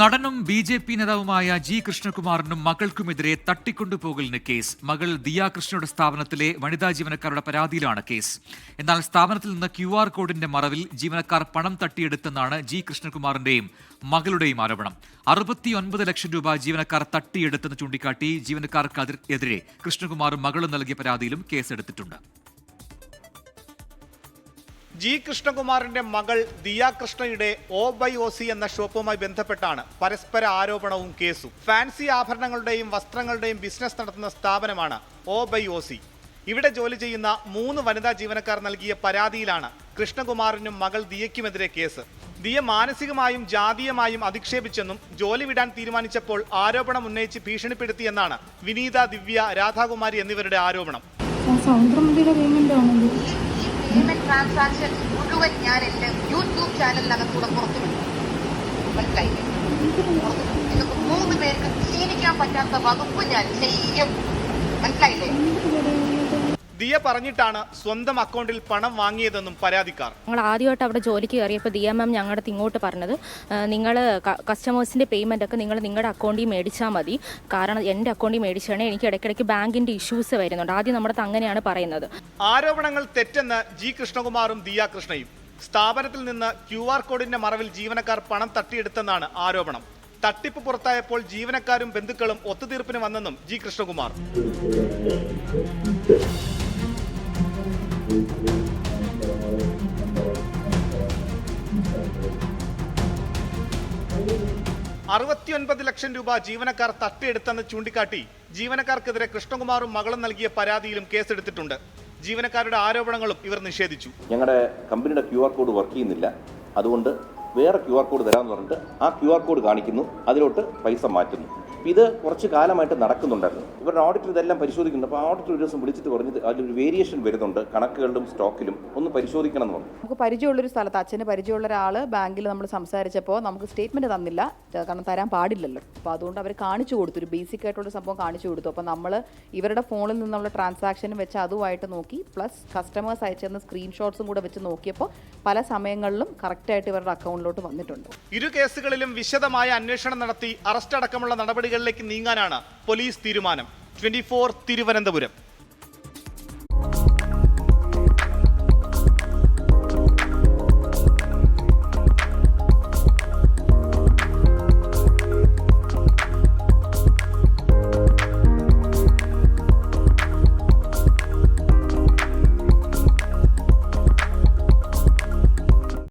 നടനും ബി.ജെ.പി. നേതാവുമായ G കൃഷ്ണകുമാറിനും മകൾക്കുമെതിരെ തട്ടിക്കൊണ്ടുപോകലിന് case. മകൾ ദിയ കൃഷ്ണയുടെ സ്ഥാപനത്തിലെ വനിതാ ജീവനക്കാരുടെ പരാതിയിലാണ് കേസ്. എന്നാൽ സ്ഥാപനത്തിൽ നിന്ന് QR കോഡിന്റെ മറവിൽ ജീവനക്കാർ പണം തട്ടിയെടുത്തെന്നാണ് ജി കൃഷ്ണകുമാറിന്റെയും മകളുടെയും ആരോപണം. 69 ലക്ഷം രൂപ ജീവനക്കാർ തട്ടിയെടുത്തെന്ന് ചൂണ്ടിക്കാട്ടി ജീവനക്കാർക്കെതിരെ കൃഷ്ണകുമാറും മകളും നൽകിയ പരാതിയിലും കേസെടുത്തിട്ടുണ്ട്. ജി കൃഷ്ണകുമാറിന്റെ മകൾ ദിയ കൃഷ്ണയുടെ O/OC എന്ന ഷോപ്പുമായി ബന്ധപ്പെട്ടാണ് പരസ്പര ആരോപണവും കേസും. ഫാൻസി ആഭരണങ്ങളുടെയും വസ്ത്രങ്ങളുടെയും ബിസിനസ് നടത്തുന്ന സ്ഥാപനമാണ് O/OC. ഇവിടെ ജോലി ചെയ്യുന്ന 3 വനിതാ ജീവനക്കാർ നൽകിയ പരാതിയിലാണ് കൃഷ്ണകുമാറിനും മകൾ ദിയയ്ക്കുമെതിരെ കേസ്. ദിയ മാനസികമായും ജാതീയമായും അധിക്ഷേപിച്ചെന്നും ജോലി വിടാൻ തീരുമാനിച്ചപ്പോൾ ആരോപണം ഉന്നയിച്ച് ഭീഷണിപ്പെടുത്തിയെന്നാണ് വിനീത, ദിവ്യ, രാധാകുമാരി എന്നിവരുടെ ആരോപണം. പേയ്മെന്റ് ട്രാൻസാക്ഷൻ മുഴുവൻ ഞാൻ എൻ്റെ യൂട്യൂബ് ചാനലിനകത്തൂടെ പുറത്തു വിട്ടു. മനസ്സിലായില്ലേ? നിങ്ങൾക്ക് 3 പേർക്ക് ക്ഷീണിക്കാൻ പറ്റാത്ത വകുപ്പ് ഞാൻ ചെയ്യും. മനസ്സിലായില്ലേ? ദിയ പറഞ്ഞിട്ടാണ് സ്വന്തം അക്കൗണ്ടിൽ പണം വാങ്ങിയതെന്നും പരാതിക്കാർ. ഞങ്ങൾ ആദ്യമായിട്ട് അവിടെ ജോലിക്ക് കയറിയപ്പോൾ ദിയ മാം ഞങ്ങളുടെ ഇങ്ങോട്ട് പറഞ്ഞത്, നിങ്ങൾ കസ്റ്റമേഴ്സിൻ്റെ പേയ്മെൻ്റ് ഒക്കെ നിങ്ങൾ നിങ്ങളുടെ അക്കൗണ്ടിൽ മേടിച്ചാൽ മതി, കാരണം എൻ്റെ അക്കൗണ്ടിൽ മേടിച്ചാണ് എനിക്ക് ഇടയ്ക്കിടയ്ക്ക് ബാങ്കിൻ്റെ ഇഷ്യൂസ് വരുന്നുണ്ട്. ആദ്യം നമ്മുടെ അങ്ങനെയാണ് പറയുന്നത്. ആരോപണങ്ങൾ തെറ്റെന്ന് ജി കൃഷ്ണകുമാറും ദിയ കൃഷ്ണയും. സ്ഥാപനത്തിൽ നിന്ന് QR കോഡിന്റെ മറവിൽ ജീവനക്കാർ പണം തട്ടിയെടുത്തെന്നാണ് ആരോപണം. തട്ടിപ്പ് പുറത്തായപ്പോൾ ജീവനക്കാരും ബന്ധുക്കളും ഒത്തുതീർപ്പിന് വന്നെന്നും ജി കൃഷ്ണകുമാർ. 69 ലക്ഷം രൂപ ജീവനക്കാർ തട്ടിയെടുത്തെന്ന് ചൂണ്ടിക്കാട്ടി ജീവനക്കാർക്കെതിരെ കൃഷ്ണകുമാറും മകളും നൽകിയ പരാതിയിലും കേസെടുത്തിട്ടുണ്ട്. ജീവനക്കാരുടെ ആരോപണങ്ങളും ഇവർ നിഷേധിച്ചു. ഞങ്ങളുടെ കമ്പനിയുടെ QR കോഡ് വർക്ക് ചെയ്യുന്നില്ല, അതുകൊണ്ട് വേറെ QR കോഡ് തരാമെന്ന് പറഞ്ഞിട്ട് ആ QR കോഡ് കാണിക്കുന്നു, അതിലോട്ട് പൈസ മാറ്റുന്നു. ഇത് കുറച്ച് കാലമായിട്ട് നടക്കുന്നുണ്ടായിരുന്നു. ഇവരുടെ ഓഡിറ്റർ ഇതെല്ലാം പരിശോധിക്കുന്നു. അപ്പോൾ ഓഡിറ്റർ ഒരു ദിവസം വിളിച്ചിട്ട് പറഞ്ഞത് അതിലൊരു വേരിയേഷൻ വരുന്നുണ്ട്, കണക്കുകളിലും സ്റ്റോക്കിലും ഒന്ന് പരിശോധിക്കണം എന്ന് പറഞ്ഞു. നമുക്ക് പരിചയമുള്ളൊരു സ്ഥലത്ത് അച്ഛന് പരിചയമുള്ള ഒരാൾ ബാങ്കിൽ നമ്മൾ സംസാരിച്ചപ്പോൾ നമുക്ക് സ്റ്റേറ്റ്മെൻറ്റ് തന്നില്ല, കാരണം തരാൻ പാടില്ലല്ലോ. അപ്പോൾ അതുകൊണ്ട് അവർ കാണിച്ചു കൊടുത്തു, ഒരു ബേസിക് ആയിട്ടുള്ള സംഭവം കാണിച്ചു കൊടുത്തു. അപ്പോൾ നമ്മൾ ഇവരുടെ ഫോണിൽ നിന്നുള്ള ട്രാൻസാക്ഷനും വെച്ച് അതുമായിട്ട് നോക്കി, പ്ലസ് കസ്റ്റമേഴ്സ് അയച്ചിരുന്ന സ്ക്രീൻഷോട്ട്സും കൂടെ വെച്ച് നോക്കിയപ്പോൾ പല സമയങ്ങളിലും കറക്റ്റായിട്ട് ഇവരുടെ അക്കൗണ്ടിലോട്ട് വന്നിട്ടുണ്ട്. ഇരു കേസുകളിലും വിശദമായ അന്വേഷണം നടത്തി അറസ്റ്റ് അടക്കമുള്ള നടപടികളിലേക്ക് നീങ്ങാനാണ് പോലീസ് തീരുമാനം. 24 തിരുവനന്തപുരം.